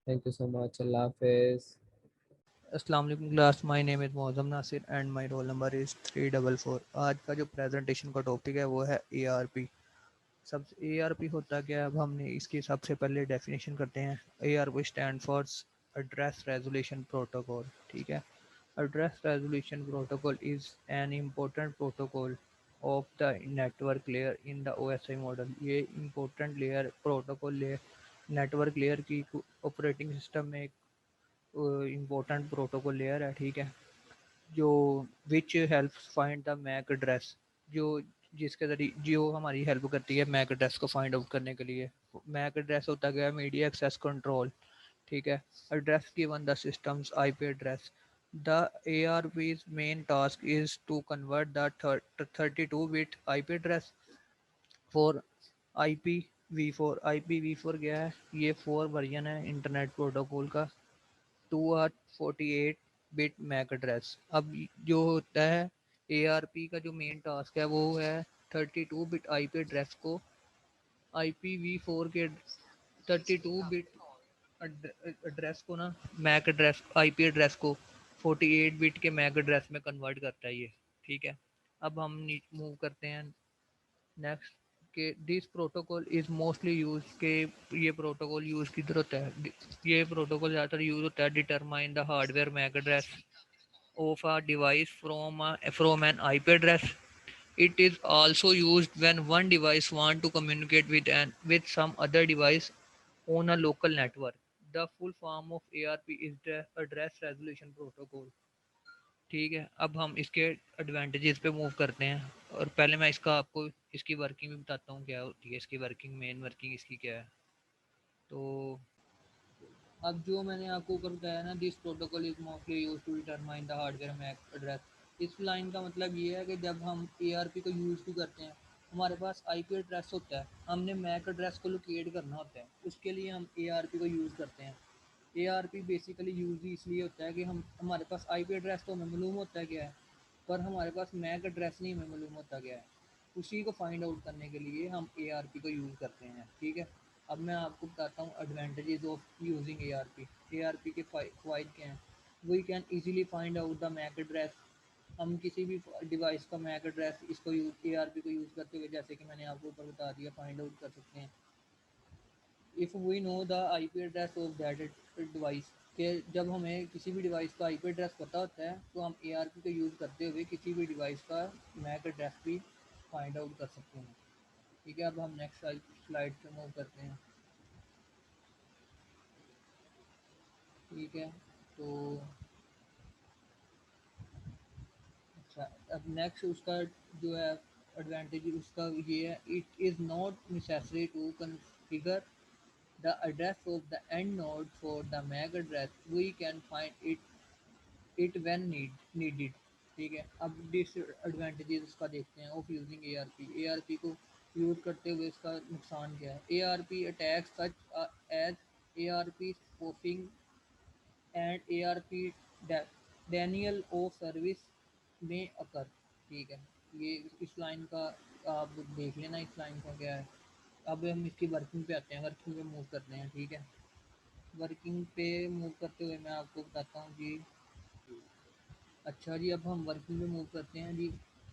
Thank you so much. अल्लाह हाफिज़। अस्सलाम वालेकुम class, my name is Moazzam Nasir and my roll number is 344। आज का जो प्रेजेंटेशन का टॉपिक है वो है एआरपी। सब एआरपी होता क्या है, अब हमने इसकी सबसे पहले डेफिनेशन करते हैं। ARP stand for address resolution protocol. ठीक है, address resolution protocol is an important protocol of the network layer in the OSI model. ये important layer protocol layer network layer की ऑपरेटिंग सिस्टम में एक इम्पोर्टेंट प्रोटोकॉल लेयर है। ठीक है, जो which helps find the MAC address, जो जिसके जरिए जो हमारी हेल्प करती है मैक एड्रेस को फाइंड आउट करने के लिए। मैक एड्रेस होता गया मीडिया एक्सेस कंट्रोल। ठीक है, address given the systems IP address. The ARP's main task is to convert the 32 bit IP address for IPv4। IPv4 क्या है, ये 4 वर्जन है इंटरनेट प्रोटोकॉल का, to are 48 bit MAC address. अब जो होता है ARP का जो मेन टास्क है वो है 32 बिट आईपी एड्रेस को IPv4 के 32 बिट एड्रेस को ना, मैक एड्रेस आईपी एड्रेस को 48 बिट के मैक एड्रेस में कन्वर्ट करता है ये। ठीक है, अब हम मूव करते हैं नेक्स्ट के this protocol is mostly use के। ये प्रोटोकॉल यूज किधर होता है, ये प्रोटोकॉल ज़्यादातर यूज होता है determine the hardware MAC address of a device from an IP address. It is also used when one device want to communicate with some other device on a local network. The full form of ARP is the Address Resolution Protocol। ठीक है, अब हम इसके advantages पे move करते हैं, और पहले मैं इसका आपको इसकी वर्किंग भी बताता हूँ क्या होती है इसकी वर्किंग, मेन वर्किंग इसकी क्या है। तो अब जो मैंने आपको ऊपर बताया ना, this protocol is mostly use to determine the hardware MAC address. इस लाइन का मतलब ये है कि जब हम ARP को यूज़ भी करते हैं, हमारे पास IP एड्रेस होता है, हमने मैक एड्रेस को लोकेट करना होता है, उसके लिए हम ARP को यूज़ करते हैं। ARP बेसिकली यूज़ ही इसलिए होता है कि हम हमारे पास IP एड्रेस तो हमें मालूम होता है क्या है, पर हमारे पास मैक एड्रेस नहीं हमें मालूम होता क्या है। उसी को फाइंड आउट करने के लिए हम ARP को यूज़ करते हैं। ठीक है, अब मैं आपको बताता हूँ advantages of using ARP। ARP के फ़ायदे क्या हैं। We can easily find out the MAC address. हम किसी भी डिवाइस का मैक एड्रेस इसको यूज ARP को यूज़ करते हुए, जैसे कि मैंने आपको ऊपर बता दिया, फाइंड आउट कर सकते हैं। If we know the IP address of that device, के जब हमें किसी भी डिवाइस का IP एड्रेस पता होता है तो हम ARP को यूज़ करते हुए किसी भी डिवाइस का मैक एड्रेस भी फाइंड आउट कर सकते हैं। ठीक है, अब हम नेक्स्ट स्लाइड पे मूव करते हैं। ठीक है, तो अच्छा, अब नेक्स्ट उसका जो है एडवांटेज उसका ये है, it is not necessary to configure the address of the end node for the MAC address. We can find it when needed. ठीक है, अब डिसएडवांटेजेस इसका देखते हैं ऑफ यूजिंग ARP को यूज़ करते हुए इसका नुकसान क्या है। ARP attacks such as ARP spoofing and ARP denial of service में अकर। ठीक है, ये इस लाइन का आप देख लेना, इस लाइन का क्या है। अब हम इसकी वर्किंग पे आते हैं, वर्किंग पे मूव करते हैं। ठीक है, वर्किंग पे मूव करते हुए मैं आपको बताता हूँ जी। अच्छा जी, अब हम वर्किंग में मूव करते हैं जी।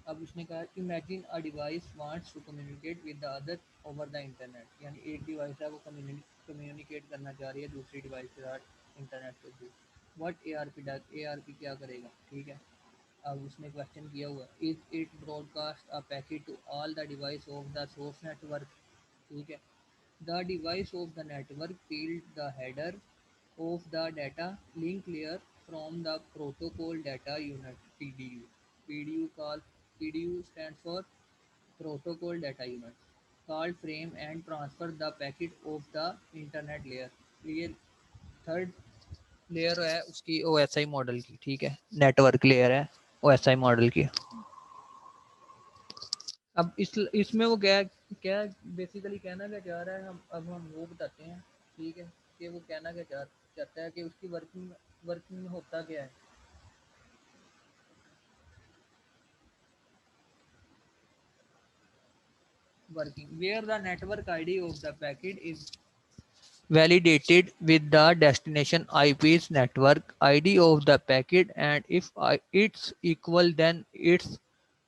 अब उसने कहा imagine a device wants to communicate with the other over the internet. यानी एक डिवाइस है वो कम्युनिकेट करना चाह रही है दूसरी डिवाइस के साथ इंटरनेट के through. What ARP does, ARP क्या करेगा। ठीक है, अब उसने क्वेश्चन किया हुआ is it broadcast a packet to all the device of the source network. ठीक है, the device of the network field the header of the data link layer from the protocol data unit PDU. PDU stands for protocol data unit. Call frame and transfer the packet of the internet layer। ये third layer है उसकी OSI model की। ठीक है, network layer है OSI model की। अब इसमें वो क्या क्या बेसिकली कहना क्या चाह रहा है, हम अब हम वो बताते हैं। ठीक है, कि वो कहना क्या चाहता है कि उसकी वर्किंग में होता क्या है। Working where the network ID of the packet is validated with the destination IP's network ID of the packet, and if it's equal, then it's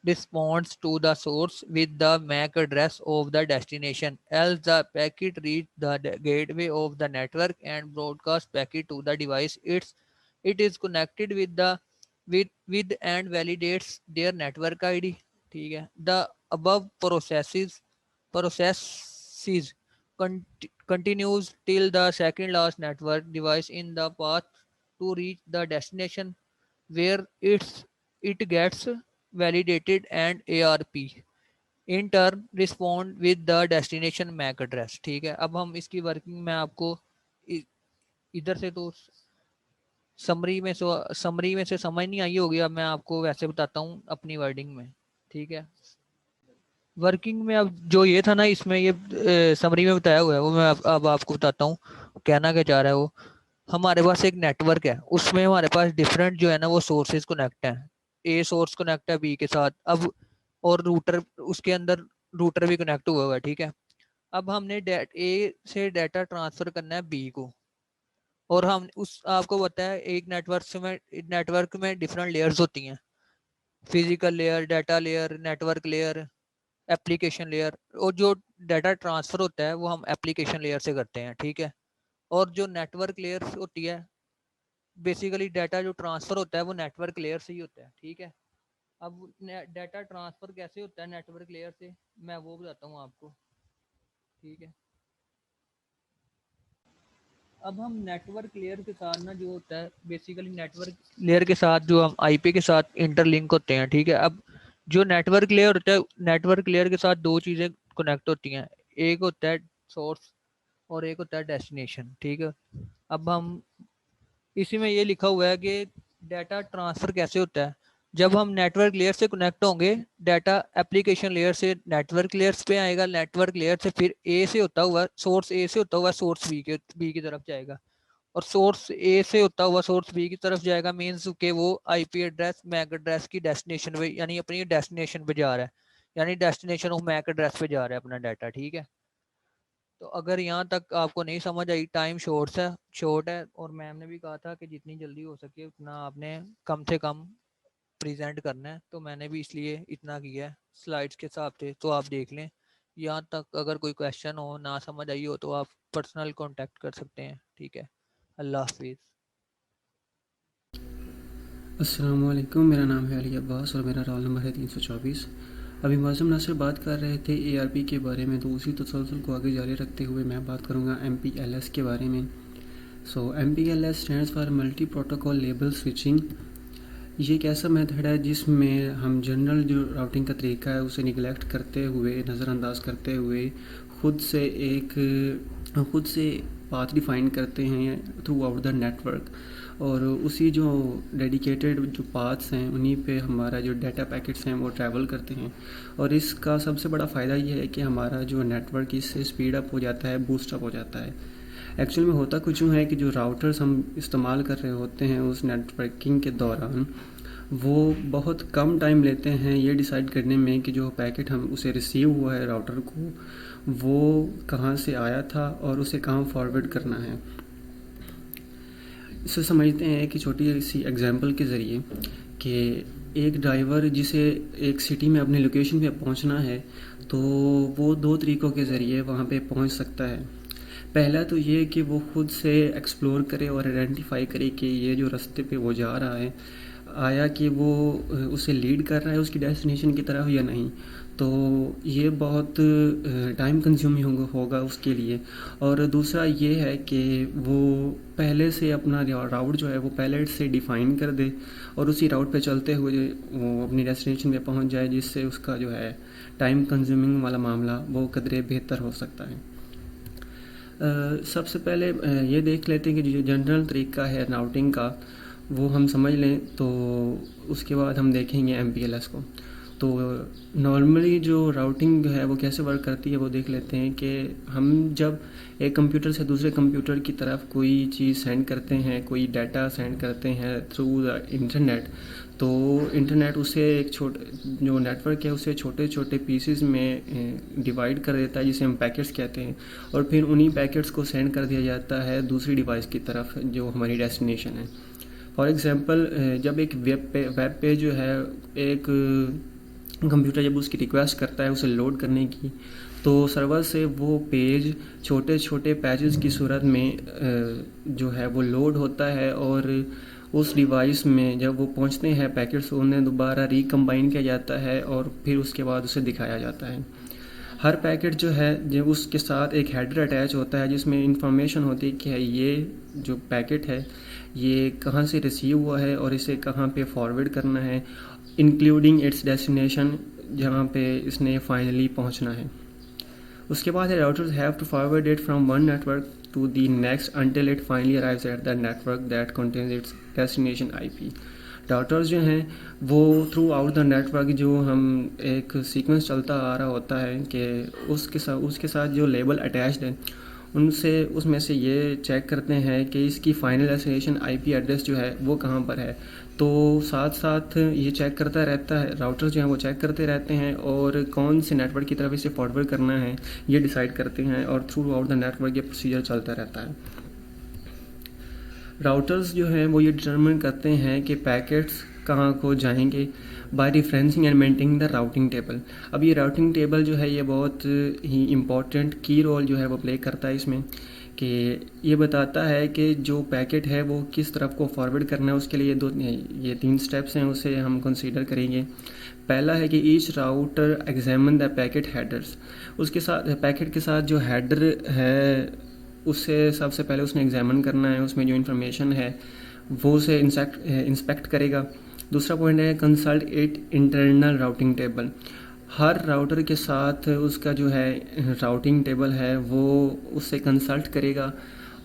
responds to the source with the MAC address of the destination. Else the packet reach the gateway of the network and broadcast packet to the device. It is connected with the with and validates their network ID. ठीक है. The above processes continues till the second last network device in the path to reach the destination where it gets validated, and ARP in turn respond with the destination MAC address. ठीक है. अब हम इसकी working में आपको इधर से तो समरी में से समझ नहीं आई होगी. अब मैं आपको वैसे बताता हूँ अपनी वर्डिंग में. ठीक है. वर्किंग में अब जो ये था ना, इसमें ये समरी में बताया हुआ है, वो मैं अब आपको बताता हूँ कहना क्या चाह रहा है वो. हमारे पास एक नेटवर्क है, उसमें हमारे पास डिफरेंट जो है ना वो सोर्सेज कनेक्ट हैं. ए सोर्स कनेक्ट है बी के साथ. अब और रूटर उसके अंदर रूटर भी कनेक्ट हुआ है. ठीक है. अब हमने ए से डाटा ट्रांसफर करना है बी को, और हम उस आपको पता है एक नेटवर्क में डिफरेंट लेयर्स होती हैं. Physical layer, data layer, network layer, application layer. और जो डाटा ट्रांसफर होता है वो हम एप्लीकेशन लेयर से करते हैं. ठीक है. और जो नेटवर्क लेयर होती है, बेसिकली डाटा जो ट्रांसफर होता है वो नेटवर्क लेयर से ही होता है. ठीक है. अब डाटा ट्रांसफर कैसे होता है नेटवर्क लेयर से, मैं वो बताता हूँ आपको. ठीक है. अब हम नेटवर्क लेयर के साथ ना जो होता है, बेसिकली नेटवर्क लेयर के साथ जो हम आईपी के साथ इंटरलिंक होते हैं. ठीक है. अब जो नेटवर्क लेयर होता है, नेटवर्क लेयर के साथ दो चीज़ें कनेक्ट होती हैं. एक होता है सोर्स और एक होता है डेस्टिनेशन. ठीक है. अब हम इसी में ये लिखा हुआ है कि डाटा ट्रांसफ़र कैसे होता है. जब हम नेटवर्क लेयर से कनेक्ट होंगे, डाटा एप्लीकेशन लेयर से नेटवर्क लेयर्स पे आएगा, नेटवर्क लेयर से फिर ए से होता हुआ सोर्स ए से होता हुआ सोर्स बी की तरफ जाएगा, और सोर्स ए से होता हुआ सोर्स बी की तरफ जाएगा. मीन्स के वो आईपी एड्रेस मैक एड्रेस की डेस्टिनेशन पे, यानी अपनी डेस्टिनेशन पे जा रहा है, यानी डेस्टिनेशन ऑफ मैक एड्रेस पे जा रहा है अपना डाटा. ठीक है. तो अगर यहाँ तक आपको नहीं समझ आई, टाइम शॉर्ट है, और मैम ने भी कहा था कि जितनी जल्दी हो सके उतना आपने कम से कम प्रेजेंट करना है, तो मैंने भी इसलिए इतना किया है स्लाइड्स के हिसाब से. तो आप देख लें. यहाँ तक अगर कोई क्वेश्चन हो, ना समझ आई हो, तो आप पर्सनल कांटेक्ट कर सकते हैं. ठीक है. अल्लाह हाफिज़. अस्सलाम वालेकुम. मेरा नाम है अली अब्बास और मेरा रोल नंबर है 324. अभी मौज़म नासिर बात कर रहे थे ARP के बारे में, तो उसी तसलसल को आगे जारी रखते हुए मैं बात करूँगा MPLS के बारे में. सो MPLS stands for multi protocol label switching. ये एक ऐसा मेथड है जिसमें हम जनरल जो राउटिंग का तरीका है उसे निगलेक्ट करते हुए, नज़रअंदाज करते हुए खुद से पाथ डिफ़ाइन करते हैं थ्रू आउट द नेटवर्क, और उसी जो डेडिकेटेड जो पाथ्स हैं उन्हीं पे हमारा जो डाटा पैकेट्स हैं वो ट्रैवल करते हैं. और इसका सबसे बड़ा फ़ायदा ये है कि हमारा जो नेटवर्क इससे स्पीड अप हो जाता है, बूस्ट अप हो जाता है. एक्चुअल में होता कुछ यूँ है कि जो राउटर्स हम इस्तेमाल कर रहे होते हैं उस नेटवर्किंग के दौरान वो बहुत कम टाइम लेते हैं ये डिसाइड करने में कि जो पैकेट हम उसे रिसीव हुआ है राउटर को वो कहाँ से आया था और उसे कहाँ फॉरवर्ड करना है. इसे समझते हैं कि छोटी सी एग्जांपल के ज़रिए कि एक ड्राइवर जिसे एक सिटी में अपनी लोकेशन पे पहुंचना है तो वो दो तरीक़ों के ज़रिए वहाँ पे पहुंच सकता है. पहला तो ये कि वो खुद से एक्सप्लोर करे और आइडेंटिफाई करे कि ये जो रास्ते पे वो जा रहा है आया कि वो उसे लीड कर रहा है उसकी डेस्टिनेशन की तरफ या नहीं. तो ये बहुत टाइम कंज्यूमिंग होगा उसके लिए. और दूसरा ये है कि वो पहले से अपना राउट जो है वो पहले से डिफ़ाइन कर दे और उसी राउट पे चलते हुए वो अपनी डेस्टिनेशन पे पहुंच जाए, जिससे उसका जो है टाइम कंज्यूमिंग वाला मामला वो कदरे बेहतर हो सकता है. सबसे पहले ये देख लेते हैं कि जो जनरल तरीका है राउटिंग का वो हम समझ लें, तो उसके बाद हम देखेंगे MPLS को. तो नॉर्मली जो राउटिंग है वो कैसे वर्क करती है वो देख लेते हैं कि हम जब एक कंप्यूटर से दूसरे कंप्यूटर की तरफ कोई चीज़ सेंड करते हैं, कोई डाटा सेंड करते हैं थ्रू द इंटरनेट, तो इंटरनेट उसे एक जो नेटवर्क है उसे छोटे छोटे पीसेस में डिवाइड कर देता है, जिसे हम पैकेट्स कहते हैं, और फिर उन्हीं पैकेट्स को सेंड कर दिया जाता है दूसरी डिवाइस की तरफ जो हमारी डेस्टिनेशन है। फॉर एग्ज़ाम्पल, जब एक वेब पेज जो है एक कंप्यूटर जब उसकी रिक्वेस्ट करता है उसे लोड करने की, तो सर्वर से वो पेज छोटे छोटे पैचेस की सूरत में जो है वो लोड होता है, और उस डिवाइस में जब वो पहुंचते हैं पैकेट्स उन्हें दोबारा रिकम्बाइन किया जाता है और फिर उसके बाद उसे दिखाया जाता है। हर पैकेट जो है जब उसके साथ एक हेडर अटैच होता है जिसमें इंफॉर्मेशन होती है कि ये जो पैकेट है ये कहाँ से रिसीव हुआ है और इसे कहाँ पे फॉरवर्ड करना है, इंक्लूडिंग इट्स डेस्टिनेशन जहाँ पे इसने फाइनली पहुँचना है। उसके बाद routers have to forward it from one network to the next until it finally arrives at the network that contains its destination IP. Routers जो हैं वो थ्रू आउट द नेटवर्क जो हम एक सीक्वेंस चलता आ रहा होता है कि उसके साथ जो लेबल अटैच्ड है उसमें से ये चेक करते हैं कि इसकी फाइनल डेस्टिनेशन आईपी एड्रेस जो है वो कहाँ पर है। तो साथ साथ ये चेक करता रहता है, राउटर्स जो हैं वो चेक करते रहते हैं और कौन से नेटवर्क की तरफ इसे फॉरवर्ड करना है ये डिसाइड करते हैं, और थ्रू आउट द नेटवर्क ये प्रोसीजर चलता रहता है। राउटर्स जो हैं वो ये डिटरमिन करते हैं कि पैकेट्स कहाँ को जाएंगे by referencing and maintaining the routing table. अब ये राउटिंग टेबल जो है ये बहुत ही इम्पॉर्टेंट की रोल जो है वो प्ले करता है इसमें, कि ये बताता है कि जो पैकेट है वो किस तरफ को फॉरवर्ड करना है। उसके लिए ये 3 स्टेप्स हैं, उसे हम कंसीडर करेंगे। पहला है कि each router examine the packet headers. उसके साथ पैकेट के साथ जो हेडर है उससे सबसे पहले उसने एग्जामिन करना है, उसमें जो इन्फॉर्मेशन है वो उसे इंस्पेक्ट करेगा। दूसरा पॉइंट है consult it internal routing table. Her router के साथ उसका जो है राउटिंग टेबल है वो उससे कंसल्ट करेगा,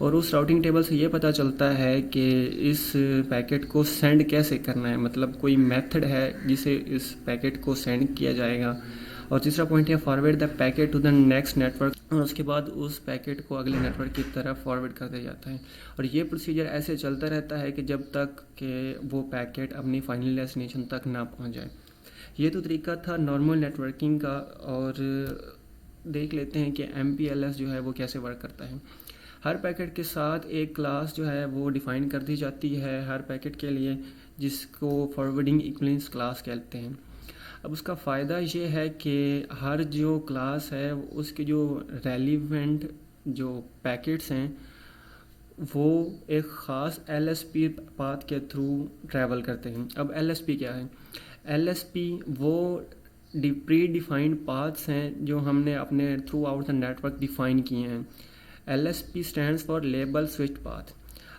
और उस राउटिंग टेबल से ये पता चलता है कि इस पैकेट को सेंड कैसे करना है, मतलब कोई मेथड है जिसे इस पैकेट को सेंड किया जाएगा। और तीसरा पॉइंट है forward the packet to the next network, और उसके बाद उस पैकेट को अगले नेटवर्क की तरफ फॉरवर्ड कर दिया जाता है। और ये प्रोसीजर ऐसे चलता रहता है कि जब तक कि वो पैकेट अपनी फाइनल डेस्टिनेशन तक ना पहुंच जाए। ये तो तरीका था नॉर्मल नेटवर्किंग का, और देख लेते हैं कि MPLS जो है वो कैसे वर्क करता है। हर पैकेट के साथ एक क्लास जो है वो डिफ़ाइन कर दी जाती है हर पैकेट के लिए, जिसको फॉरवर्डिंग इक्विवेलेंस क्लास कहते हैं। अब उसका फ़ायदा ये है कि हर जो क्लास है उसके जो रेलिवेंट जो पैकेट्स हैं वो एक ख़ास LSP पाथ के थ्रू ट्रैवल करते हैं। अब LSP क्या है? LSP वो प्री डिफाइंड पाथ्स हैं जो हमने अपने through out the network define किए हैं। LSP stands for label switched path.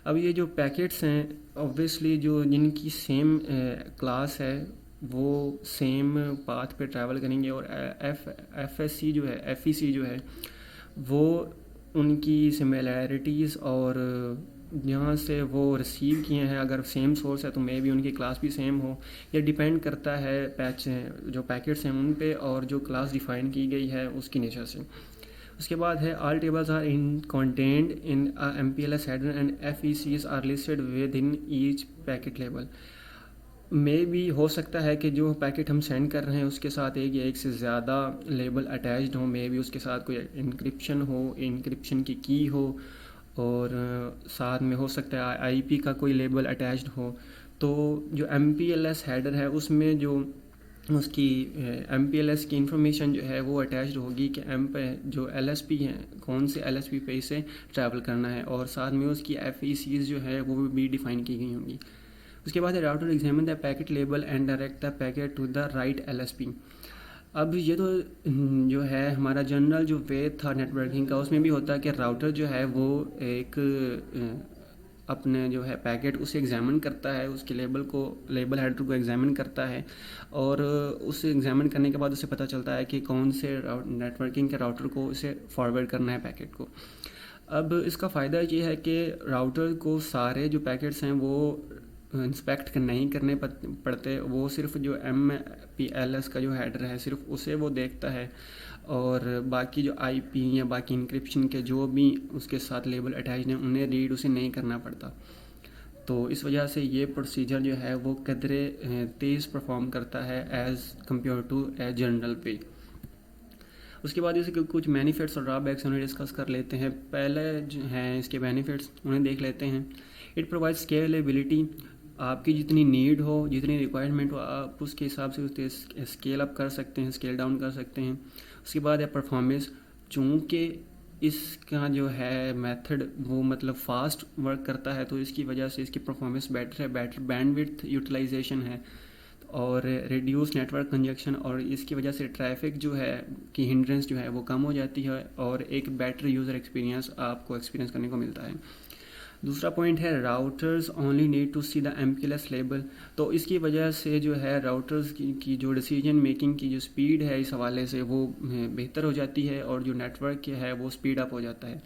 अब ये जो पैकेट्स हैं ऑब्वियसली जो जिनकी सेम क्लास है वो सेम पाथ पे ट्रैवल करेंगे, और FEC जो है वो उनकी सिमिलैरिटीज़ और जहाँ से वो रिसीव किए हैं अगर सेम सोर्स है तो मे भी उनकी क्लास भी सेम हो। ये डिपेंड करता है जो पैकेट्स हैं उन पे और जो क्लास डिफ़ाइन की गई है उसकी नेचर से। उसके बाद है all tables are in content in MPLS header and FECs are listed with in each packet label. मे भी हो सकता है कि जो पैकेट हम सेंड कर रहे हैं उसके साथ एक या एक से ज़्यादा लेबल अटैच्ड हो, मे भी उसके साथ कोई इंक्रिप्शन हो, इंक्रिप्शन की की हो, और साथ में हो सकता है IP का कोई लेबल अटैच्ड हो। तो जो MPLS हेडर है उसमें जो उसकी MPLS की इंफॉर्मेशन जो है वो अटैच्ड होगी कि जो LSP हैं कौन से LSP पे इसे ट्रैवल करना है, और साथ में उसकी FECs जो है वो भी डिफ़ाइन की गई होंगी। उसके बाद router examine the packet label and direct the packet to the right LSP। अब ये तो जो है हमारा जनरल जो वे था नेटवर्किंग का, उसमें भी होता है कि राउटर जो है वो एक अपने जो है पैकेट उसे एग्जामिन करता है, उसके लेबल हेडर को एग्जामिन करता है, और उसे एग्जामिन करने के बाद उसे पता चलता है कि कौन से नेटवर्किंग के राउटर को इसे फॉरवर्ड करना है पैकेट को। अब इसका फ़ायदा ये है कि राउटर को सारे जो पैकेट्स हैं वो इंस्पेक्ट नहीं करने पड़ते, वो सिर्फ जो MPLS का जो हेडर है सिर्फ उसे वो देखता है, और बाकी जो IP या बाकी इंक्रिप्शन के जो भी उसके साथ लेबल अटैच हैं उन्हें रीड उसे नहीं करना पड़ता। तो इस वजह से ये प्रोसीजर जो है वो कदरे तेज़ परफॉर्म करता है as compare to a general पे। उसके बाद इसके कुछ बेनिफिट्स और ड्रॉबैक्स उन्हें डिस्कस कर लेते हैं। पहले जो हैं इसके बेनिफिट्स उन्हें देख लेते हैं। इट प्रोवाइड स्केलेबिलिटी, आपकी जितनी नीड हो, जितनी रिक्वायरमेंट हो, आप उसके हिसाब से उसे स्केल अप कर सकते हैं, स्केल डाउन कर सकते हैं। उसके बाद है परफॉर्मेंस, चूँकि इसका जो है मेथड वो मतलब फास्ट वर्क करता है तो इसकी वजह से इसकी परफॉर्मेंस बेटर है, बेटर बैंडविड्थ यूटिलाइजेशन है और रिड्यूस नेटवर्क कंजक्शन, और इसकी वजह से ट्रैफिक जो है की हिंड्रेंस जो है वो कम हो जाती है और एक बेटर यूज़र एक्सपीरियंस आपको एक्सपीरियंस करने को मिलता है। दूसरा पॉइंट है routers only need to see the MPLS लेबल, तो इसकी वजह से जो है राउटर्स की जो डिसीजन मेकिंग की जो स्पीड है इस हवाले से वो बेहतर हो जाती है और जो नेटवर्क है वो स्पीड अप हो जाता है।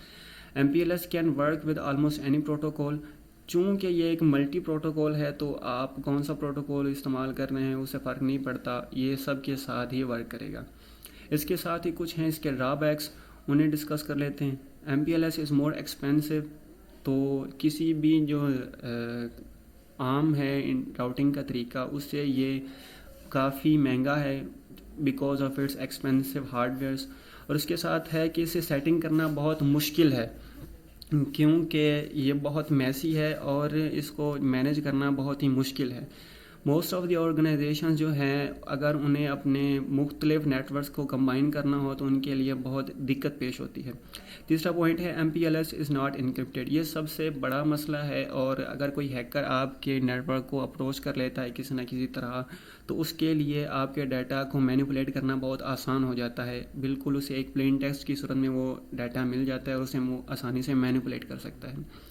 MPLS can work with almost any protocol, चूँकि ये एक मल्टी प्रोटोकॉल है तो आप कौन सा प्रोटोकॉल इस्तेमाल कर रहे हैं उससे फ़र्क नहीं पड़ता, ये सब के साथ ही वर्क करेगा। इसके साथ ही कुछ हैं इसके ड्रॉबैक्स, उन्हें डिस्कस कर लेते हैं। MPLS इज़ मोर एक्सपेंसिव, तो किसी भी जो आम है इन राउटिंग का तरीका उससे ये काफ़ी महंगा है because of its expensive hardwares, और इसके साथ है कि इसे सेटिंग करना बहुत मुश्किल है क्योंकि ये बहुत मैसी है और इसको मैनेज करना बहुत ही मुश्किल है। मोस्ट ऑफ द ऑर्गेनाइजेशन जो हैं अगर उन्हें अपने मुख्तलिफ नेटवर्क्स को कंबाइन करना हो तो उनके लिए बहुत दिक्कत पेश होती है। तीसरा पॉइंट है MPLS इज़ नॉट इनक्रिप्टेड, ये सबसे बड़ा मसला है, और अगर कोई हैकर आपके नेटवर्क को अप्रोच कर लेता है किसी न किसी तरह तो उसके लिए आपके डाटा को मैनिपुलेट करना बहुत आसान हो जाता है। बिल्कुल उसे एक प्लेन टेक्स्ट की सूरत में वो डाटा मिल जाता है और उसे वो आसानी से मैनिपुलेट कर सकता है।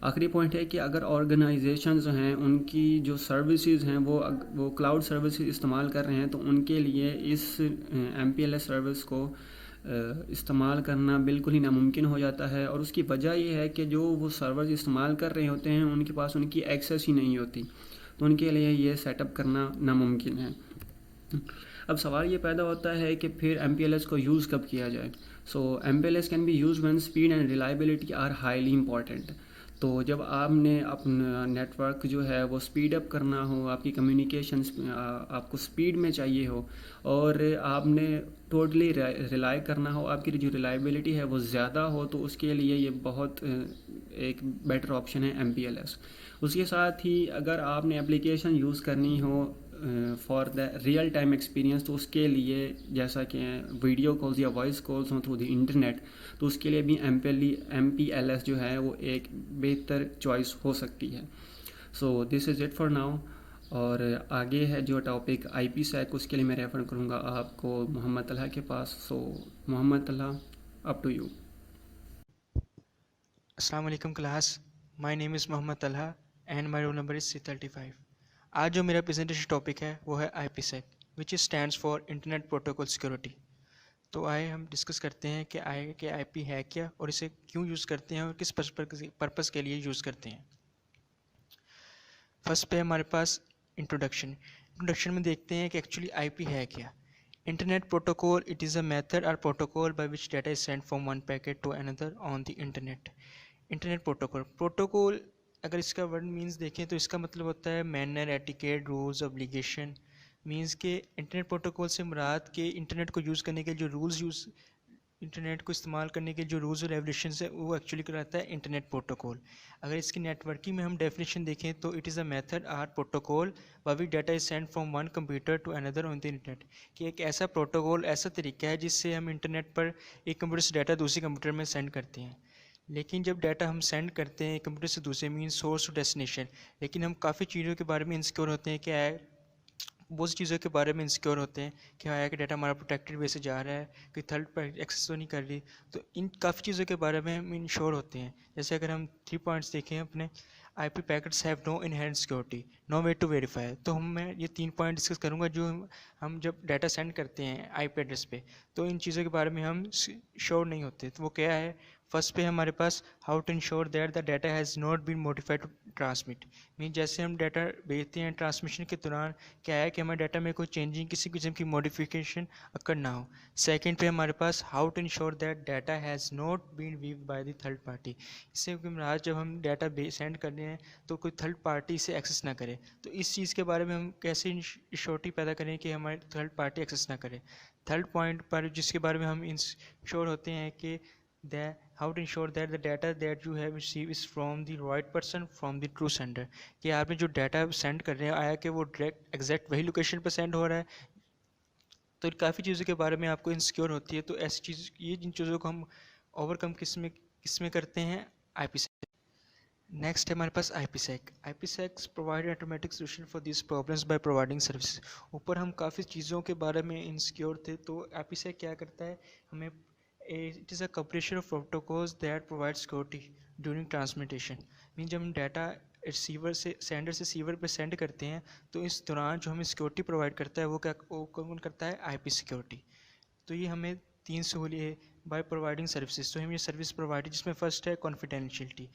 आखिरी पॉइंट है कि अगर ऑर्गेनाइजेशन जो हैं उनकी जो सर्विसेज हैं वो क्लाउड सर्विसेज इस्तेमाल कर रहे हैं तो उनके लिए इस MPLS सर्विस को इस्तेमाल करना बिल्कुल ही नामुमकिन हो जाता है, और उसकी वजह ये है कि जो वो सर्वर्स इस्तेमाल कर रहे होते हैं उनके पास उनकी एक्सेस ही नहीं होती, तो उनके लिए ये सेटअप करना नामुमकिन है। अब सवाल ये पैदा होता है कि फिर MPLS को यूज़ कब किया जाए। So MPLS can be use when speed and reliability are highly important, तो जब आपने अपना नेटवर्क जो है वो स्पीड अप करना हो, आपकी कम्युनिकेशन आपको स्पीड में चाहिए हो और आपने टोटली रिलाई करना हो, आपकी जो रिलायबिलिटी है वो ज़्यादा हो, तो उसके लिए ये बहुत एक बेटर ऑप्शन है MPLS। उसके साथ ही अगर आपने एप्लीकेशन यूज़ करनी हो for the real time experience तो उसके लिए जैसा कि वीडियो कॉल्स या वॉइस कॉल्स हों थ्रू द इंटरनेट, तो उसके लिए भी MPLS जो है वो एक बेहतर चॉइस हो सकती है। So this is it for now, और आगे है जो टॉपिक IPsec उसके लिए मैं रेफ़र करूँगा आपको मोहम्मद तलहा के पास। So Mohammad Talha, up to you. अस्सलाम वालेकुम class, my name is Mohammad Talha and my roll number is C35। आज जो मेरा प्रेजेंटेशन टॉपिक है वो है IPsec which stands for internet protocol security. तो आए हम डिस्कस करते हैं कि IP है क्या और इसे क्यों यूज़ करते हैं और किस पर्पज़ के लिए यूज़ करते हैं। फर्स्ट पे हमारे पास इंट्रोडक्शन में देखते हैं कि एक्चुअली IP है क्या। Internet protocol, it is a method और protocol by which data is send from one packet to another on the internet. Internet protocol अगर इसका वर्ड मीन्स देखें तो इसका मतलब होता है manner, etiquette, rules, obligation. Means के इंटरनेट प्रोटोकॉल से मुराद के इंटरनेट को यूज़ करने के जो रूल्स इंटरनेट को इस्तेमाल करने के जो रूल्स और रेगुलेशन है वो एक्चुअली कराता है इंटरनेट प्रोटोकॉल। अगर इसकी नेटवर्किंग में हम डेफिनेशन देखें तो it is a method or protocol by which data is send from one computer to another on the internet, कि एक ऐसा प्रोटोकॉल, ऐसा तरीका है जिससे हम इंटरनेट पर एक कंप्यूटर से डाटा दूसरे कंप्यूटर में सेंड करते हैं। लेकिन जब डाटा हम सेंड करते हैं कंप्यूटर से दूसरे मीन्स सोर्स टू डेस्टिनेशन, लेकिन हम काफ़ी चीज़ों के बारे में इनसिक्योर होते हैं कि बहुत सी चीज़ों के बारे में इनसिक्योर होते हैं कि हाँ कि डाटा हमारा प्रोटेक्टेड वे से जा रहा है, कोई थर्ड पार्टी एक्सेस तो नहीं कर रही। तो इन काफ़ी चीज़ों के बारे में हम इंश्योर होते हैं। जैसे अगर हम 3 पॉइंट्स देखे हैं अपने। IP packets have no inherent security, no way to verify. तो मैं ये 3 पॉइंट डिस्कस करूंगा जो हम जब डाटा सेंड करते हैं आईपी एड्रेस पे तो इन चीज़ों के बारे में हम श्योर नहीं होते। तो वो क्या है, फर्स्ट पे हमारे पास how to ensure that the data has not been modified to transmit. Mean जैसे हम डाटा भेजते हैं ट्रांसमिशन के दौरान क्या है कि हमारे डाटा में कोई चेंजिंग किसी किस्म की मॉडिफिकेशन अकर ना हो। सेकंड पे हमारे पास how to ensure that data has not been viewed by the third party. इससे मुराद जब हम डाटा सेंड कर रहे हैं तो कोई थर्ड पार्टी इसे एक्सेस ना करे। तो इस चीज़ के बारे में हम कैसे श्योरिटी पैदा करें कि हमारे थर्ड पार्टी एक्सेस ना करे। थर्ड पॉइंट पर जिसके बारे में हम इंश्योर होते हैं कि how to ensure that the data that you have received is from the right person from the true sender। कि आपने जो डाटा सेंड कर रहे हैं आया कि वो डायरेक्ट एग्जैक्ट वही लोकेशन पर सेंड हो रहा है। तो काफ़ी चीज़ों के बारे में आपको इनसिक्योर होती है। तो ऐसी चीज़ ये जिन चीज़ों को हम ओवरकम किस में करते हैं, IPsec। नेक्स्ट है हमारे पास IPsec। IPsec provide automatic solution for this problems by providing service. ऊपर हम काफ़ी चीज़ों के बारे में इनसिक्योर थे तो IPsec क्या करता है, हमें it is a combination of protocols that provide security during transmutation. Mean जब हम डाटा रिसीवर से सेंडर से रिसीवर पे सेंड करते हैं तो इस दौरान जो हमें सिक्योरिटी प्रोवाइड करता है वो कौन करता है, IP सिक्योरिटी। तो ये हमें 3 सहूलियत है बाय प्रोवाइडिंग सर्विसेज। तो हम ये सर्विस प्रोवाइड जिसमें फर्स्ट है कॉन्फिडेंशियलिटी,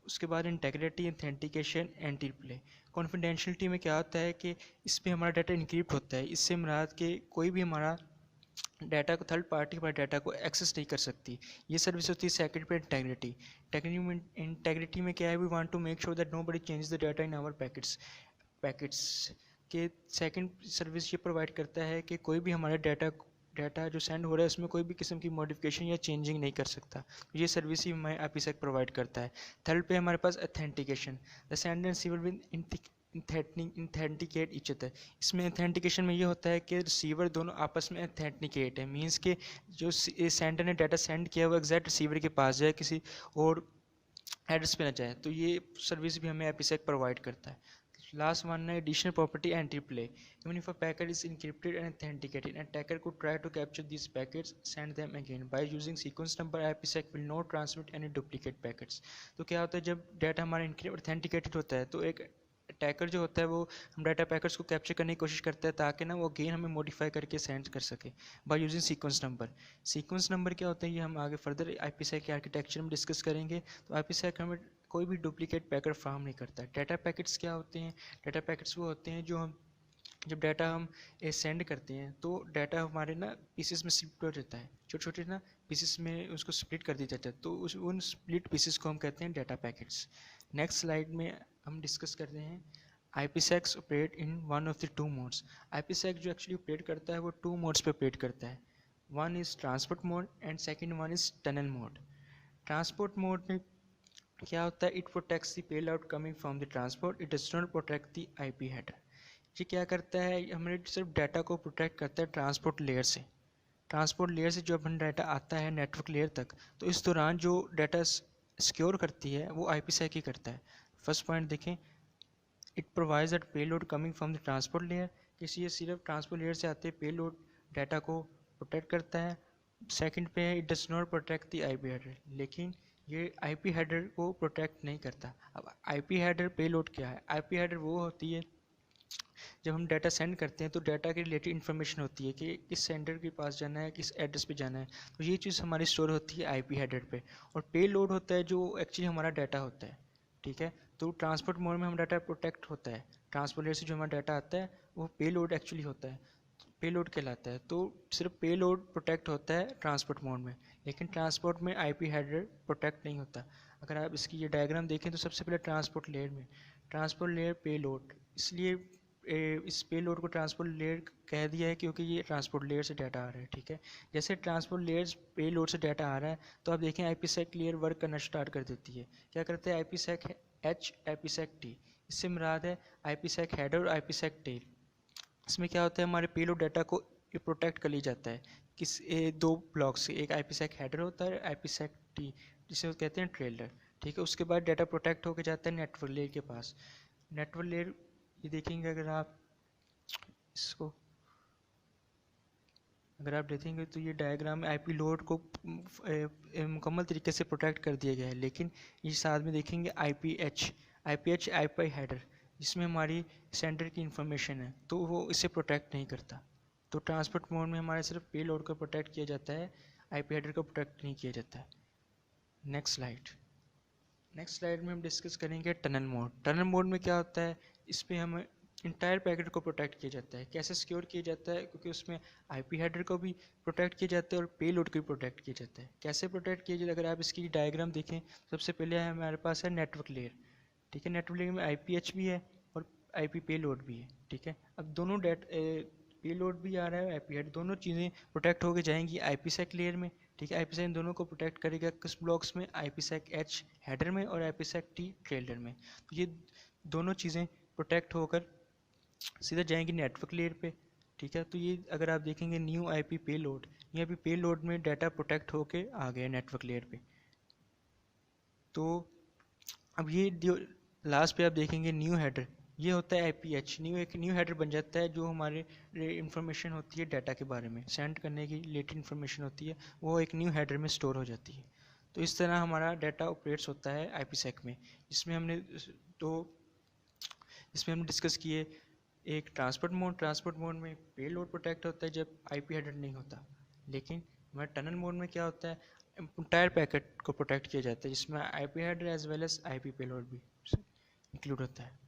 उसके बाद integrity, authentication, anti replay. Confidentiality में क्या होता है कि इस पर हमारा डाटा इनक्रिप्ट होता है। इससे मुराद के कोई भी हमारा डाटा को थर्ड पार्टी हमारे डाटा को एक्सेस नहीं कर सकती। ये सर्विस होती है। सेकंड पे इंटेग्रिटी। इंटेग्रिटी में क्या है, we want to make sure that nobody change the data in our packets के सेकंड सर्विस ये प्रोवाइड करता है कि कोई भी हमारे डाटा जो सेंड हो रहा है उसमें कोई भी किस्म की मॉडिफिकेशन या चेंजिंग नहीं कर सकता। ये सर्विस ही हमें IPsec प्रोवाइड करता है। थर्ड पे हमारे पास authentication. The sender and receiver will authenticate each other. इसमें ऑथेंटिकेशन में ये होता है कि रिसीवर दोनों आपस में ऑथेंटिकेट है। मींस के जो सेंडर ने डाटा सेंड किया वो एग्जैक्ट रिसीवर के पास जाए, किसी और एड्रेस पे ना जाए। तो ये सर्विस भी हमें IPsec प्रोवाइड करता है। लास्ट वन है additional property and replay. Even if a packet is encrypted and authenticated, an attacker could try to capture these packets, send them again by using sequence number। IPsec will not transmit any duplicate packets। तो क्या होता है, जब data हमारा authenticated होता है तो एक अटैकर जो होता है वो हम डाटा पैकेट्स को कैप्चर करने की कोशिश करता है ताकि ना वो अगेन हमें मॉडिफाई करके सेंड कर सके by using sequence number. Sequence number क्या होता है ये हम आगे फर्दर IPsec के आर्किटेक्चर में डिस्कस करेंगे। तो IPsec हमें कोई भी डुप्लीकेट पैकेट फ्राहम नहीं करता है। डाटा पैकेट्स क्या होते हैं, डाटा पैकेट्स वो होते हैं जो हम जब डाटा हम सेंड करते हैं तो डाटा हमारे ना पीसेस में स्प्लिट हो जाता है, छोटे छोटे ना पीसेस में उसको स्प्लिट कर दिया जाता है। तो उन स्प्लिट पीसेस को हम कहते हैं डाटा पैकेट्स। नेक्स्ट स्लाइड में हम डिस्कस करते हैं IPsec operate in one of the 2 modes. IPsec जो एक्चुअली ऑपरेट करता है वो 2 मोड्स पे ऑपरेट करता है। One is transport mode and second one is tunnel mode. Transport mode में क्या होता है, it protects the payload coming from the transport, it does not protect the IP header. ये क्या करता है, हमारे सिर्फ डाटा को प्रोटेक्ट करता है ट्रांसपोर्ट लेयर से। ट्रांसपोर्ट लेयर से जो अपन डाटा आता है नेटवर्क लेयर तक, तो इस दौरान जो डाटा सिक्योर करती है वो IPsec ही करता है। फर्स्ट पॉइंट देखें, it provides that payload coming from the transport layer, किसी ये सिर्फ ट्रांसपोर्ट लेयर से आते पेलोड डाटा को प्रोटेक्ट करता है। सेकंड पे है it does not protect the IP header, लेकिन ये IP हेडर को प्रोटेक्ट नहीं करता। अब IP हेडर पेलोड क्या है, IP हेडर वो होती है जब हम डाटा सेंड करते हैं तो डाटा के रिलेटेड इन्फॉर्मेशन होती है कि किस सेंडर के पास जाना है, किस एड्रेस पे जाना है। तो ये चीज़ हमारी स्टोर होती है IP हेडर पे। और पे लोड होता है जो एक्चुअली हमारा डाटा होता है, ठीक है। तो ट्रांसपोर्ट मोड में हम डाटा प्रोटेक्ट होता है, ट्रांसपोर्ट लेयर से जो हमारा डाटा आता है वो पे लोड एक्चुअली होता है, पे लोड कहलाता है। तो सिर्फ पे लोड प्रोटेक्ट होता है ट्रांसपोर्ट मोड में, लेकिन ट्रांसपोर्ट में IP हेडर प्रोटेक्ट नहीं होता। अगर आप इसकी ये डायग्राम देखें तो सबसे पहले ट्रांसपोर्ट लेयर में ट्रांसपोर्ट लेयर पे लोड, इसलिए इस पे लोड को ट्रांसपोर्ट लेयर कह दिया है क्योंकि ये ट्रांसपोर्ट लेयर से डाटा आ रहा है, ठीक है। जैसे ट्रांसपोर्ट लेयर पे लोड से डाटा आ रहा है तो आप देखें IPsec लेयर वर्क करना स्टार्ट कर देती है। क्या करते हैं, IPsec H, IPsec T। इससे मुराद है IPsec हेडर और IPsec टेल। इसमें क्या होता है, हमारे पे लोड डाटा को प्रोटेक्ट कर लिया जाता है किस 2 ब्लॉक से। एक IPsec हेडर होता है, IPsec T जिसे कहते हैं ट्रेलर, ठीक है। उसके बाद डाटा प्रोटेक्ट होकर जाता है नेटवर्क लेयर के पास। नेटवर्क लेयर ये देखेंगे अगर आप इसको, अगर आप देखेंगे तो ये डायग्राम में आईपी लोड को मुकम्मल तरीके से प्रोटेक्ट कर दिया गया है, लेकिन ये साथ में देखेंगे आईपीएच आईपी हेडर जिसमें हमारी सेंडर की इंफॉर्मेशन है, तो वो इसे प्रोटेक्ट नहीं करता। तो ट्रांसपोर्ट मोड में हमारे सिर्फ पे लोड को प्रोटेक्ट किया जाता है, आईपी हेडर को प्रोटेक्ट नहीं किया जाता है। नेक्स्ट स्लाइड में हम डिस्कस करेंगे टनल मोड। टनल मोड में क्या होता है, इस पर हमें इंटायर पैकेट को प्रोटेक्ट किया जाता है। कैसे सिक्योर किया जाता है, क्योंकि उसमें आईपी हेडर को भी प्रोटेक्ट किया जाता है और पे लोड को भी प्रोटेक्ट किया जाता है। कैसे प्रोटेक्ट किया जाता है, अगर आप इसकी डायग्राम देखें, सबसे पहले हमारे पास है नेटवर्क लेयर, ठीक है। नेटवर्क लेयर में आईपीएच भी है और आईपी पे लोड भी है, ठीक है। अब दोनों पे लोड भी आ रहा है, आईपी हेडर, दोनों चीज़ें प्रोटेक्ट होकर जाएंगी आईपीसेक लेयर में, ठीक है। आईपीसेक इन दोनों को प्रोटेक्ट करेगा किस ब्लॉक्स में, आईपीसेक एच हेडर में और आईपीसेक टी ट्रेलर में। तो ये दोनों चीज़ें प्रोटेक्ट होकर सीधा जाएंगी नेटवर्क लेयर पे, ठीक है। तो ये अगर आप देखेंगे न्यू आईपी पे लोड, ये अभी पे लोड में डाटा प्रोटेक्ट होके आ गया नेटवर्क लेयर पे। तो अब ये जो लास्ट पे आप देखेंगे न्यू हेडर, ये होता है आईपीएच। एक न्यू हेडर बन जाता है, जो हमारे इंफॉर्मेशन होती है डाटा के बारे में सेंड करने की रिलेटेड इंफॉर्मेशन होती है, वो एक न्यू हेडर में स्टोर हो जाती है। तो इस तरह हमारा डाटा ऑपरेट्स होता है आईपीसेक में। इसमें हमने डिस्कस किए एक ट्रांसपोर्ट मोड में पे लोड प्रोटेक्ट होता है जब आईपी हेडर नहीं होता, लेकिन हमारे टनल मोड में क्या होता है, इंटायर पैकेट को प्रोटेक्ट किया जाता है जिसमें IP header as well as IP payload भी इंक्लूड होता है।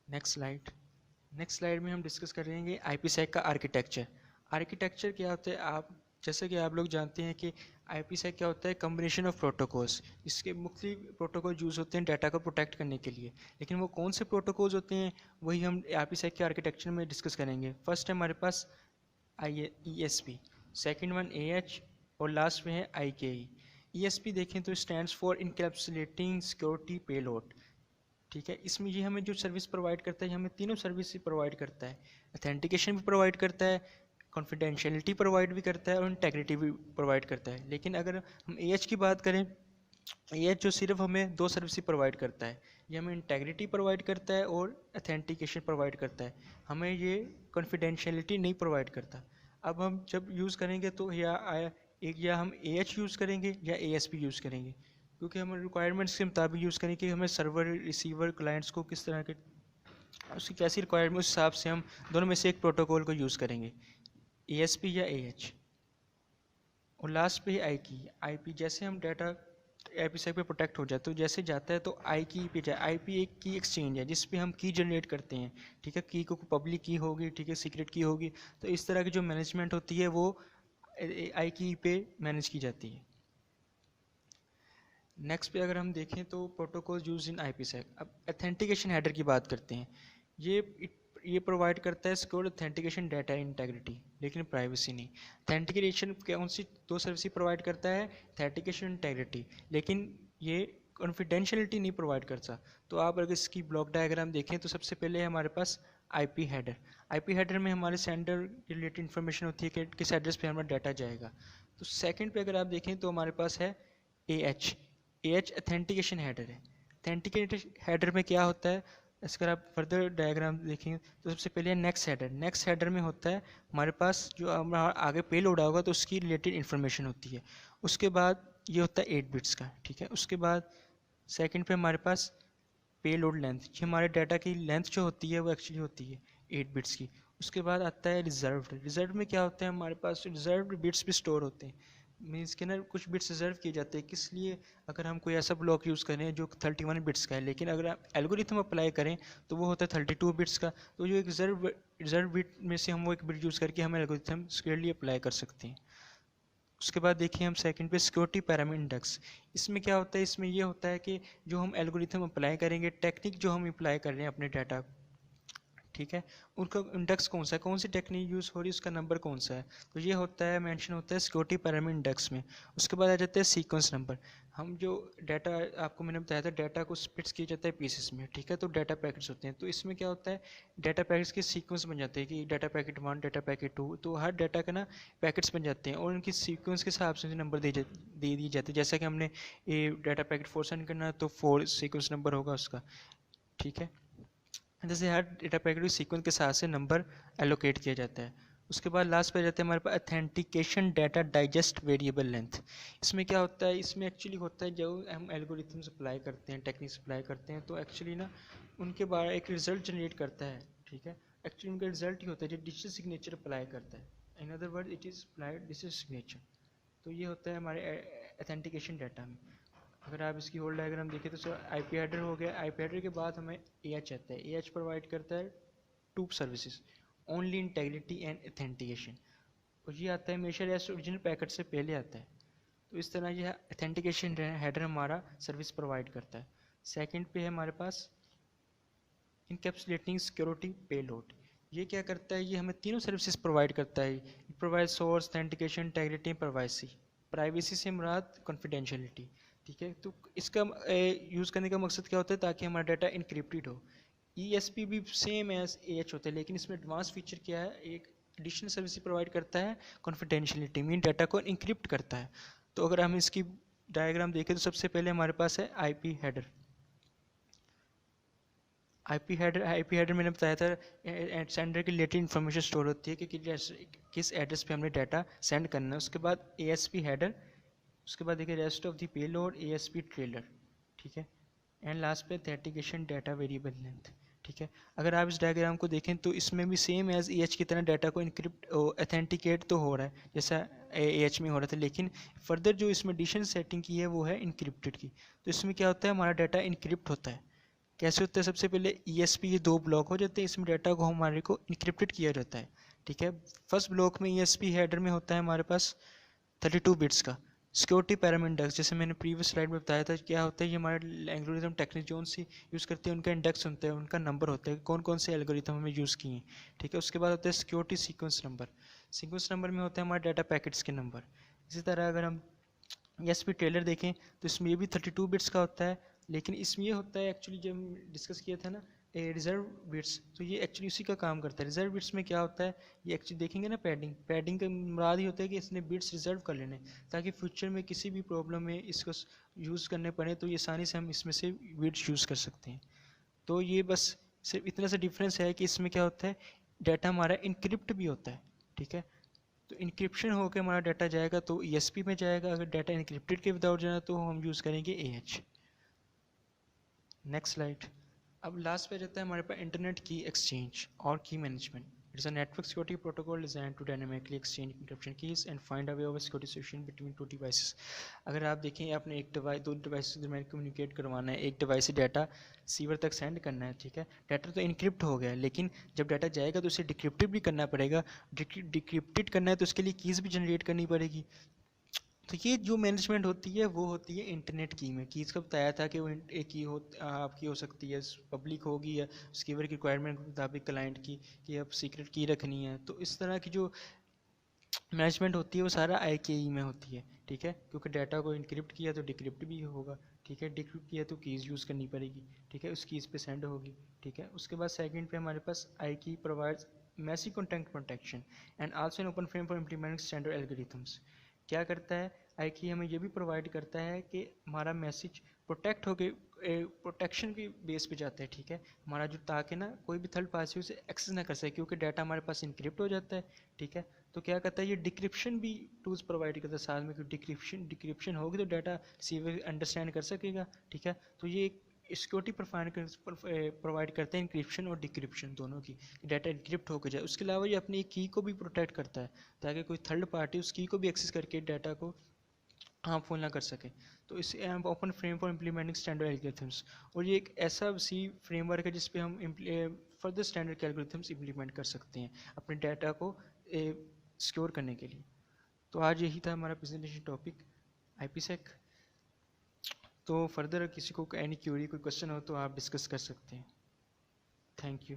नेक्स्ट स्लाइड में हम डिस्कस करेंगे आईपीसेक का आर्किटेक्चर क्या होता है। जैसे कि आप लोग जानते हैं कि आईपीसेक क्या होता है, कम्बिनेशन ऑफ प्रोटोकॉल्स। इसके मुख्तलिफ प्रोटोकॉल यूज़ होते हैं डाटा को प्रोटेक्ट करने के लिए, लेकिन वो कौन से प्रोटोकॉल्स होते हैं वही हम आईपीसेक के आर्किटेक्चर में डिस्कस करेंगे। फर्स्ट है हमारे पास ESP, सेकेंड वन AH और लास्ट में है IKE। ESP देखें तो स्टैंड्स फॉर इनकैप्सुलेटिंग सिक्योरिटी पेलोड, ठीक है। इसमें ये हमें जो सर्विस प्रोवाइड करता है, हमें तीनों सर्विस प्रोवाइड करता है, ऑथेंटिकेशन भी प्रोवाइड करता है, कॉन्फिडेंशियलिटी प्रोवाइड भी करता है और इंटेग्रिटी भी प्रोवाइड करता है। लेकिन अगर हम AH की बात करें, AH जो सिर्फ हमें दो सर्विस प्रोवाइड करता है, ये हमें इंटेग्रिटी प्रोवाइड करता है और ऑथेंटिकेशन प्रोवाइड करता है, हमें ये कॉन्फिडेंशियलिटी नहीं प्रोवाइड करता। अब हम जब यूज़ करेंगे तो या हम AH यूज़ करेंगे या ASP यूज़ करेंगे, क्योंकि हम रिक्वायरमेंट्स के मुताबिक यूज़ करें कि हमें सर्वर रिसीवर क्लाइंट्स को किस तरह के उसकी कैसी रिक्वायरमेंट, उस हिसाब से हम दोनों में से एक प्रोटोकॉल को यूज़ करेंगे, ASP या AH। और लास्ट पे IP। जैसे हम डाटा आईपीसेक पे प्रोटेक्ट हो जाए तो जैसे जाता है तो की पे जाए। आईपी एक की एक्सचेंज है जिस पे हम की जनरेट करते हैं, ठीक है। की को पब्लिक की होगी, ठीक है, सीक्रेट की होगी, तो इस तरह की जो मैनेजमेंट होती है वो की पे मैनेज की जाती है। नेक्स्ट पे अगर हम देखें तो प्रोटोकॉल यूज इन आईपीसेक। अब ऑथेंटिकेशन हेडर की बात करते हैं। ये प्रोवाइड करता है सिक्योर ऑथेंटिकेशन डाटा इंटेग्रिटी, लेकिन प्राइवेसी नहीं। ऑथेंटिकेशन कौन सी दो सर्विस प्रोवाइड करता है, ऑथेंटिकेशन इंटेग्रिटी, लेकिन ये कॉन्फिडेंशियलिटी नहीं प्रोवाइड करता। तो आप अगर इसकी ब्लॉक डायग्राम देखें तो सबसे पहले हमारे पास आईपी हेडर में हमारे सेंडर रिलेटेड इन्फॉर्मेशन होती है कि किस एड्रेस पे हमारा डाटा जाएगा। तो सेकंड पे अगर आप देखें तो हमारे पास है AH ऑथेंटिकेशन हेडर है। ऑथेंटिकेशन हेडर में क्या होता है, इसका आप फर्दर डायग्राम देखेंगे तो सबसे पहले नेक्स्ट हेडर में होता है हमारे पास जो हमारा आगे पे लोड होगा तो उसकी रिलेटेड इन्फॉर्मेशन होती है। उसके बाद ये होता है 8 बिट्स का, ठीक है। उसके बाद सेकंड पे हमारे पास पे लोड लेंथ, ये हमारे डाटा की लेंथ जो होती है वो एक्चुअली होती है 8 बिट्स की। उसके बाद आता है रिजर्व्ड में क्या होता है, हमारे पास रिजर्व्ड बिट्स भी स्टोर होते हैं, मीन्स के ना कुछ बिट्स रिजर्व किए जाते हैं। किस लिए, अगर हम कोई ऐसा ब्लॉक यूज़ करें जो 31 बिट्स का है, लेकिन अगर आप एल्गोरिथम अप्लाई करें तो वो होता है 32 बिट्स का। तो जो एक रिजर्व बिट में से हम वो एक बिट यूज़ करके हम एल्गोरिथम सिक्योरली अप्लाई कर सकते हैं। उसके बाद देखिए हम सेकंड पे सिक्योरिटी पैरामीटर इंडेक्स। इसमें क्या होता है, इसमें ये होता है कि जो हम एल्गोरिथम अप्लाई करेंगे, टेक्निक जो हम अप्लाई कर रहे हैं अपने डाटा, ठीक है, उनका इंडेक्स कौन सा है, कौन सी टेक्निक यूज़ हो रही है, उसका नंबर कौन सा है, तो ये होता है मेंशन होता है सिक्योरिटी पैरामीटर इंडेक्स में। उसके बाद आ जाता है सीक्वेंस नंबर। हम जो डाटा आपको मैंने बताया था, डाटा को स्प्लिट्स किया जाता है पीसेस में, ठीक है, तो डाटा पैकेट्स होते हैं। तो इसमें क्या होता है, डाटा पैकेट्स के सीक्वेंस बन जाते हैं कि डाटा पैकेट 1, डाटा पैकेट 2, तो हर डाटा का ना पैकेट्स बन जाते हैं और उनकी सीक्वेंस के हिसाब से नंबर दे दिए जाते हैं। जैसा कि हमने ये डाटा पैकेट 4 सेंड करना है तो 4 सीक्वेंस नंबर होगा उसका, ठीक है। जैसे हर डेटा पैकेट की सीक्वेंस के साथ से नंबर एलोकेट किया जाता है। उसके बाद लास्ट पे जाते हैं हमारे पास authentication data digest variable length. इसमें क्या होता है, इसमें एक्चुअली होता है जब हम एल्गोरिथम्स अप्लाई करते हैं, टेक्निक्स अप्लाई करते हैं, तो एक्चुअली ना उनके बारे एक रिजल्ट जनरेट करता है, ठीक है। एक्चुअली उनका रिजल्ट ही होता है जो डिजिटल सिग्नेचर अप्लाई करता है, in other word it is applied digital signature. तो ये होता है हमारे अथेंटिकेशन डाटा में। अगर आप इसकी होल डायग्राम देखें तो सर आईपी हेडर हो गया, आईपी हेडर के बाद हमें एएच आता है। एएच प्रोवाइड करता है two services, only integrity and authentication, और ये आता है हमेशा रेस्ट ओरिजिनल पैकेट से पहले आता है। तो इस तरह यह अथेंटिकेशन हेडर हमारा सर्विस प्रोवाइड करता है। सेकंड पे है हमारे पास इनकैप्सुलेटिंग सिक्योरिटी पेलोड। ये क्या करता है, ये हमें तीनों सर्विसेज प्रोवाइड करता है। It provide source, authentication, integrity, privacy. Privacy से मुराद कॉन्फिडेंशियलिटी, ठीक है। तो इसका यूज़ करने का मकसद क्या होता है, ताकि हमारा डाटा इनक्रिप्टेड हो। ESP भी सेम एज AH होता है, लेकिन इसमें एडवांस फीचर क्या है, एक एडिशनल सर्विस प्रोवाइड करता है कॉन्फिडेंशियलिटी, मीन डाटा को इनक्रिप्ट करता है। तो अगर हम इसकी डायग्राम देखें तो सबसे पहले हमारे पास है आईपी हेडर। आईपी हेडर मैंने बताया था सेंडर की रिलेटेड इन्फॉर्मेशन स्टोर होती है कि किस एड्रेस पे हमने डाटा सेंड करना है। उसके बाद ASP हेडर, उसके बाद देखिए rest of the payload, ASP trailer, ठीक है। एंड लास्ट पे अथेंटिकेशन डाटा वेरिएबल लेंथ, ठीक है। अगर आप इस डायग्राम को देखें तो इसमें भी सेम एज AH की तरह डाटा को इनक्रिप्ट अथेंटिकेट तो हो रहा है जैसा AH में हो रहा था, लेकिन फर्दर जो इसमें एडिशन सेटिंग की है वो है इनक्रिप्टेड की। तो इसमें क्या होता है, हमारा डाटा इनक्रिप्ट होता है। कैसे होता है, सबसे पहले ESP ये दो ब्लॉक हो जाते हैं, इसमें डाटा को हमारे को इनक्रिप्टेड किया जाता है, ठीक है। फर्स्ट ब्लॉक में ESP हेडर में होता है हमारे पास 32 बिट्स का सिक्योरिटी पैरामीटर इंडेक्स। जैसे मैंने प्रीवियस स्लाइड में बताया था क्या होता है, ये हमारे एल्गोरिथम टेक्निक जो सी यूज़ करते हैं उनका इंडेक्स होता है, उनका नंबर होता है, कौन कौन से एल्गोरिथम हमें यूज़ किए हैं, ठीक है। उसके बाद होता है security sequence number. Sequence number में होता है हमारे डाटा पैकेट्स के नंबर। इसी तरह अगर हम ESP ट्रेलर देखें तो इसमें ये भी 32 बिट्स का होता है, लेकिन इसमें ये होता है एक्चुअली जब हम डिस्कस किया था ना रिजर्व बिट्स, तो ये एक्चुअली उसी का काम करता है। रिजर्व बिट्स में क्या होता है, ये एक्चुअली देखेंगे ना पैडिंग का मुराद ही होता है कि इसने बिट्स रिजर्व कर लेने, ताकि फ्यूचर में किसी भी प्रॉब्लम में इसको यूज़ करने पड़े तो ये आसानी से हम इसमें से बिट्स यूज़ कर सकते हैं। तो ये बस सिर्फ इतना सा डिफरेंस है कि इसमें क्या होता है, डाटा हमारा इनक्रिप्ट भी होता है, ठीक है। तो इनक्रिप्शन होकर हमारा डाटा जाएगा तो ESP में जाएगा, अगर डाटा इनक्रिप्टेड के विदाउट जाना तो हम यूज़ करेंगे AH। Next slide. अब लास्ट पे रहता है हमारे पास इंटरनेट की एक्सचेंज और key management. It's a network security protocol design to dynamically exchange encryption keys and find a way of security solution between two devices. अगर आप देखें आपने एक डिवाइस दो डिवाइस के दरमियान कम्युनिकेट करवाना है, एक डिवाइस से डाटा सीवर तक सेंड करना है, ठीक है। डाटा तो इनक्रिप्ट हो गया, लेकिन जब डाटा जाएगा तो उसे डिक्रिप्टेड भी करना पड़ेगा। डिक्रिप्टेड करना है तो उसके लिए कीज़ भी जनरेट करनी पड़ेगी। तो ये जो मैनेजमेंट होती है वो होती है इंटरनेट की में। कीज़ का बताया था कि वो एक की हो आपकी हो सकती है पब्लिक होगी या स्कीवर की रिक्वायरमेंट के मुताबिक क्लाइंट की कि अब सीक्रेट की रखनी है। तो इस तरह की जो मैनेजमेंट होती है वो सारा IKE में होती है, ठीक है। क्योंकि डाटा को इनक्रिप्ट किया तो डिक्रिप्ट भी होगा, ठीक है। डिक्रिप्ट किया तो कीज़ यूज़ करनी पड़ेगी, ठीक है, उस कीज़ पे सेंड होगी, ठीक है। उसके बाद सेकंड पे हमारे पास IKE provides massive content protection and also an open frame for implementing standard algorithms. क्या करता है IKE, हमें ये भी प्रोवाइड करता है कि हमारा मैसेज प्रोटेक्ट होके प्रोटेक्शन के बेस पे जाता है, ठीक है। हमारा जो ताकि ना कोई भी थर्ड पार्टी उसे एक्सेस ना कर सके, क्योंकि डाटा हमारे पास इनक्रिप्ट हो जाता है, ठीक है। तो क्या करता है ये डिक्रिप्शन भी टूल्स प्रोवाइड करता है साथ में, क्योंकि डिक्रिप्शन होगी तो डाटा रिसीवर अंडरस्टैंड कर सकेगा, ठीक है। तो ये सिक्योरिटी प्रोवाइड करते हैं इंक्रिप्शन और डिक्रिप्शन दोनों की, डाटा इनक्रिप्ट होकर जाए। उसके अलावा ये अपनी की को भी प्रोटेक्ट करता है ताकि कोई थर्ड पार्टी उस की को भी एक्सेस करके डाटा को हार्मफुल ना कर सके। तो इसे open frame for implementing standard algorithms, और ये एक ऐसा सी फ्रेमवर्क है जिस पे हम फर्दर स्टैंडर्ड के एल्गोरिथम्स इम्प्लीमेंट कर सकते हैं अपने डाटा को सिक्योर करने के लिए। तो आज यही था हमारा प्रेजेंटेशन टॉपिक IPsec। तो फर्दर किसी को एनी क्यूरी कोई क्वेश्चन हो तो आप डिस्कस कर सकते हैं। Thank you.